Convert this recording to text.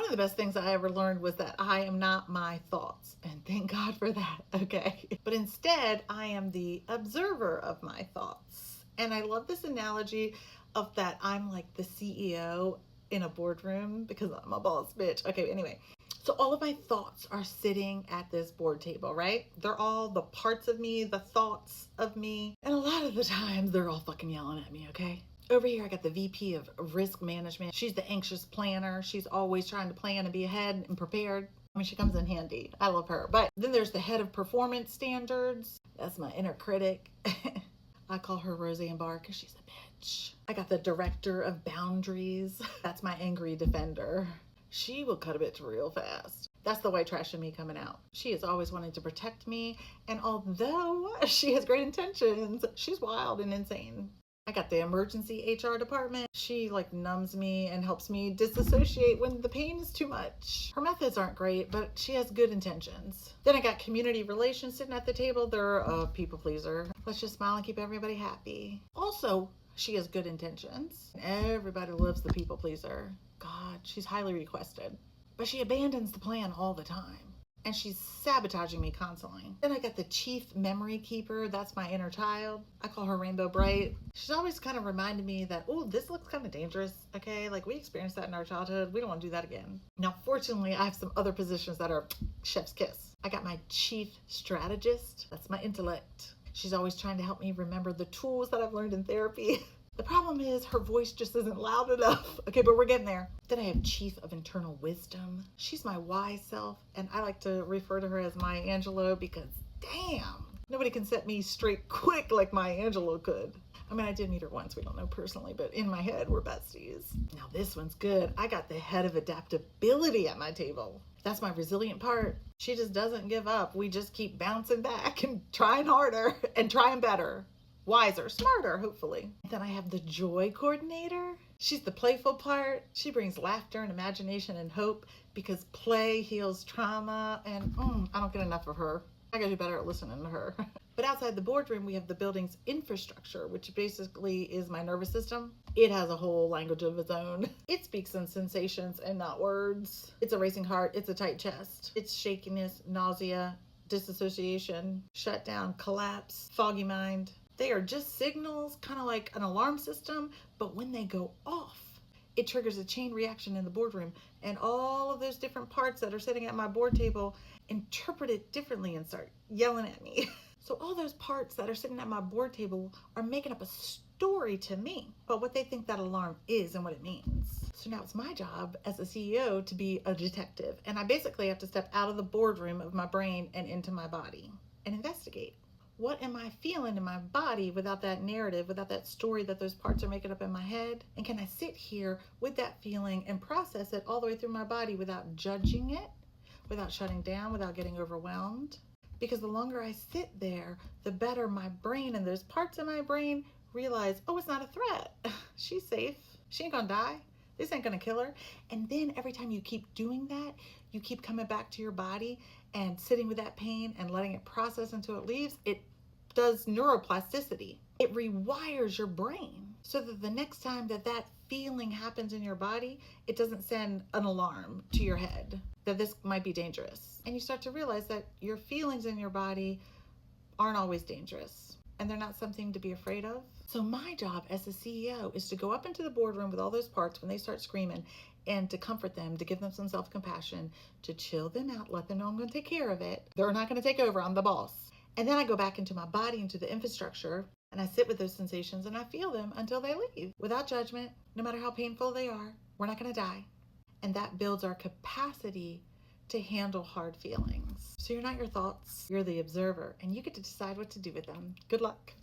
of the best things I ever learned was that I am not my thoughts. And thank God for that, okay? But instead, I am the observer of my thoughts. And I love this analogy of that I'm like the CEO in a boardroom because I'm a boss bitch. Okay, anyway. So all of my thoughts are sitting at this board table, right? They're all the parts of me, the thoughts of me. And a lot of the times they're all fucking yelling at me, okay? Over here, I got the VP of risk management. She's the anxious planner. She's always trying to plan and be ahead and prepared. I mean, she comes in handy. I love her. But then there's the head of performance standards. That's my inner critic. I call her Roseanne Barr because she's a bitch. I got the director of boundaries. That's my angry defender. She will cut a bitch real fast. That's the white trash in me coming out. She is always wanting to protect me. And although she has great intentions, she's wild and insane. I got the emergency HR department. She like numbs me and helps me disassociate when the pain is too much. Her methods aren't great, but she has good intentions. Then I got community relations sitting at the table. They're a people pleaser. Let's just smile and keep everybody happy. Also, she has good intentions. Everybody loves the people pleaser. God, she's highly requested. But she abandons the plan all the time. And she's sabotaging me constantly. Then I got the chief memory keeper. That's my inner child. I call her Rainbow Bright. She's always kind of reminded me that, oh, this looks kind of dangerous. Okay, like we experienced that in our childhood. We don't want to do that again. Now, fortunately, I have some other positions that are chef's kiss. I got my chief strategist. That's my intellect. She's always trying to help me remember the tools that I've learned in therapy. The problem is her voice just isn't loud enough. Okay, but we're getting there. Then I have Chief of Internal Wisdom. She's my wise self, and I like to refer to her as Maya Angelou because damn, nobody can set me straight quick like Maya Angelou could. I mean, I did meet her once. We don't know personally, but in my head, we're besties. Now this one's good. I got the head of adaptability at my table. That's my resilient part. She just doesn't give up. We just keep bouncing back and trying harder and trying better. Wiser, smarter, hopefully. Then I have the joy coordinator. She's the playful part. She brings laughter and imagination and hope because play heals trauma, and I don't get enough of her. I gotta do better at listening to her. But outside the boardroom, we have the building's infrastructure, which basically is my nervous system. It has a whole language of its own. It speaks in sensations and not words. It's a racing heart. It's a tight chest. It's shakiness, nausea, disassociation, shutdown, collapse, foggy mind. They are just signals, kind of like an alarm system, but when they go off, it triggers a chain reaction in the boardroom, and all of those different parts that are sitting at my board table interpret it differently and start yelling at me. So all those parts that are sitting at my board table are making up a story to me about what they think that alarm is and what it means. So now it's my job as a CEO to be a detective, and I basically have to step out of the boardroom of my brain and into my body and investigate. What am I feeling in my body without that narrative, without that story that those parts are making up in my head? And can I sit here with that feeling and process it all the way through my body without judging it, without shutting down, without getting overwhelmed? Because the longer I sit there, the better my brain and those parts of my brain realize, oh, it's not a threat. She's safe. She ain't gonna die. This ain't gonna kill her. And then every time you keep doing that, you keep coming back to your body and sitting with that pain and letting it process until it leaves. It does neuroplasticity. It rewires your brain so that the next time that that feeling happens in your body, it doesn't send an alarm to your head that this might be dangerous. And you start to realize that your feelings in your body aren't always dangerous and they're not something to be afraid of. So my job as a CEO is to go up into the boardroom with all those parts when they start screaming and to comfort them, to give them some self-compassion, to chill them out, let them know I'm going to take care of it. They're not going to take over. I'm the boss. And then I go back into my body, into the infrastructure, and I sit with those sensations and I feel them until they leave without judgment, no matter how painful they are. We're not going to die. And that builds our capacity to handle hard feelings. So you're not your thoughts, you're the observer, and you get to decide what to do with them. Good luck.